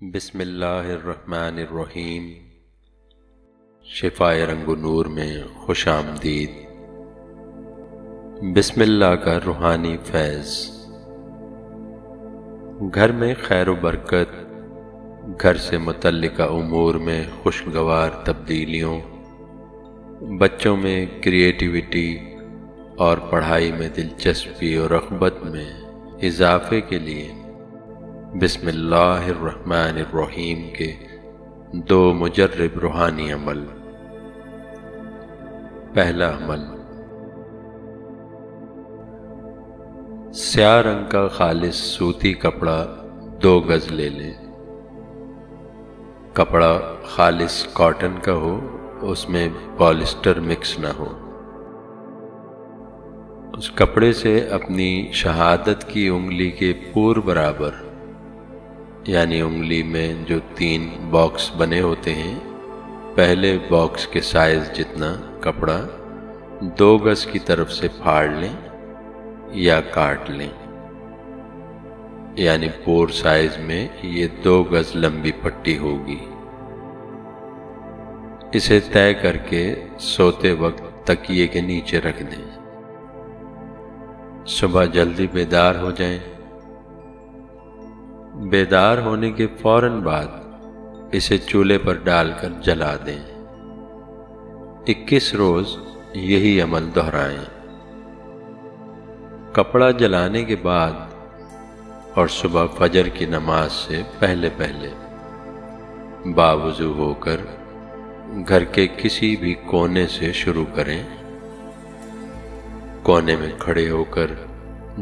بسم اللہ الرحمن الرحیم۔ شفائے رنگ و نور میں خوش آمدید۔ بسم اللہ کا روحانی فیض۔ گھر میں خیر و برکت، گھر سے متعلقہ امور میں خوشگوار تبدیلیوں، بچوں میں کریٹیوٹی اور پڑھائی میں دلچسپی اور رغبت میں اضافے کے لیے بسم اللہ الرحمن الرحیم کے دو مجرب روحانی عمل۔ پہلا عمل، سیاہ رنگ کا خالص سوتی کپڑا 2 گز لے لیں۔ کپڑا خالص کاٹن کا ہو، اس میں پالسٹر مکس نہ ہو۔ اس کپڑے سے اپنی شہادت کی انگلی کے پور برابر، یعنی انگلی میں جو 3 باکس بنے ہوتے ہیں، پہلے باکس کے سائز جتنا کپڑا 2 گز کی طرف سے پھاڑ لیں یا کاٹ لیں، یعنی پور سائز میں یہ 2 گز لمبی پٹی ہوگی۔ اسے طے کر کے سوتے وقت تکیے کے نیچے رکھ دیں۔ صبح جلدی بیدار ہو جائیں۔ بیدار ہونے کے فوراً بعد اسے چولہے پر ڈال کر جلا دیں۔ 21 روز یہی عمل دہرائیں۔ کپڑا جلانے کے بعد اور صبح فجر کی نماز سے پہلے باوضو ہو کر گھر کے کسی بھی کونے سے شروع کریں۔ کونے میں کھڑے ہو کر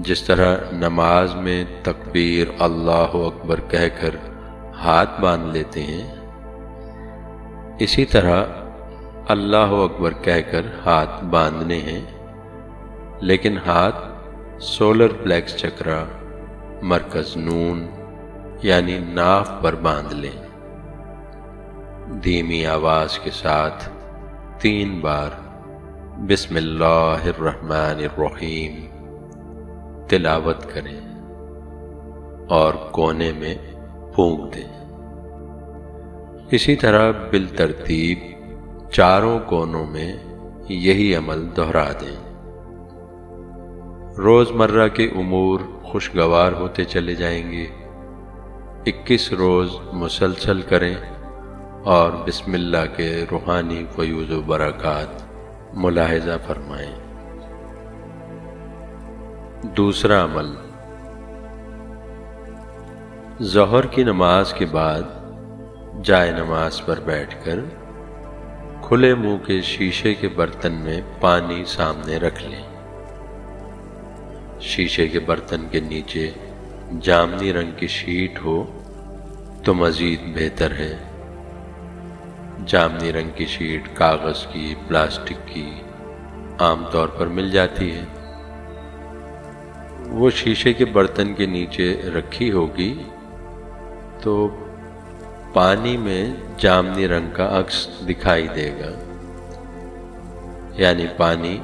جس طرح نماز میں تکبیر اللہ اکبر کہہ کر ہاتھ باندھ لیتے ہیں، اسی طرح اللہ اکبر کہہ کر ہاتھ باندھنے ہیں، لیکن ہاتھ سولر پلیکس چکرا مرکز نون یعنی ناف پر باندھ لیں۔ دھیمی آواز کے ساتھ 3 بار بسم اللہ الرحمن الرحیم تلاوت کریں اور کونے میں پھونک دیں۔ اسی طرح بالترتیب چاروں کونوں میں یہی عمل دہرا دیں۔ روزمرہ کے امور خوشگوار ہوتے چلے جائیں گے۔ 21 روز مسلسل کریں اور بسم اللہ کے روحانی فیوز و برکات ملاحظہ فرمائیں۔ دوسرا عمل، ظہر کی نماز کے بعد جائے نماز پر بیٹھ کر کھلے منہ کے شیشے کے برتن میں پانی سامنے رکھ لیں۔ شیشے کے برتن کے نیچے جامنی رنگ کی شیٹ ہو تو مزید بہتر ہے۔ جامنی رنگ کی شیٹ کاغذ کی، پلاسٹک کی عام طور پر مل جاتی ہے۔ وہ شیشے کے برتن کے نیچے رکھی ہوگی تو پانی میں جامنی رنگ کا عکس دکھائی دے گا، یعنی پانی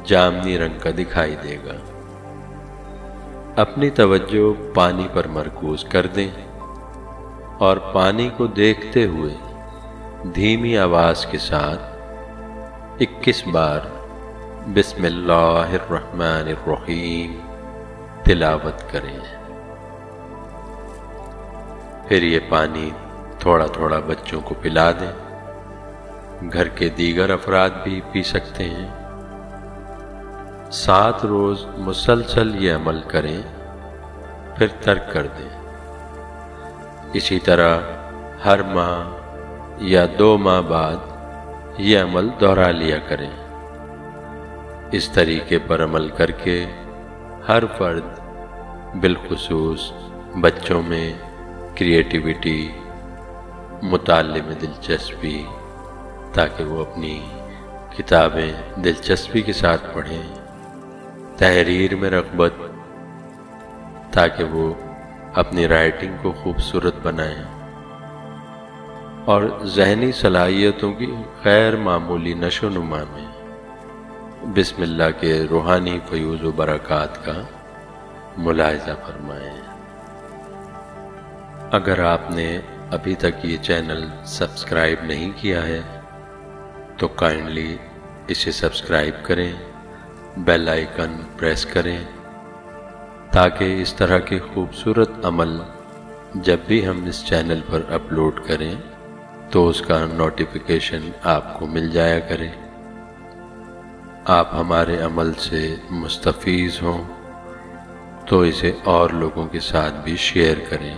جامنی رنگ کا دکھائی دے گا۔ اپنی توجہ پانی پر مرکوز کر دیں اور پانی کو دیکھتے ہوئے دھیمی آواز کے ساتھ 21 بار بسم اللہ الرحمن الرحیم تلاوت کریں۔ پھر یہ پانی تھوڑا تھوڑا بچوں کو پلا دیں۔ گھر کے دیگر افراد بھی پی سکتے ہیں۔ 7 روز مسلسل یہ عمل کریں، پھر ترک کر دیں۔ اسی طرح ہر ماہ یا 2 ماہ بعد یہ عمل دہرا لیا کریں۔ اس طریقے پر عمل کر کے ہر فرد، بالخصوص بچوں میں کریٹیوٹی، مطالعے میں دلچسپی، تاکہ وہ اپنی کتابیں دلچسپی کے ساتھ پڑھیں، تحریر میں رغبت تاکہ وہ اپنی رائٹنگ کو خوبصورت بنائیں، اور ذہنی صلاحیتوں کی غیر معمولی نشو و نما میں بسم اللہ کے روحانی فیوز و برکات کا ملاحظہ فرمائیں۔ اگر آپ نے ابھی تک یہ چینل سبسکرائب نہیں کیا ہے تو کائنڈلی اسے سبسکرائب کریں، بیل آئیکن پریس کریں تاکہ اس طرح کے خوبصورت عمل جب بھی ہم اس چینل پر اپلوڈ کریں تو اس کا نوٹیفیکیشن آپ کو مل جایا کرے۔ آپ ہمارے عمل سے مستفیض ہوں تو اسے اور لوگوں کے ساتھ بھی شیئر کریں۔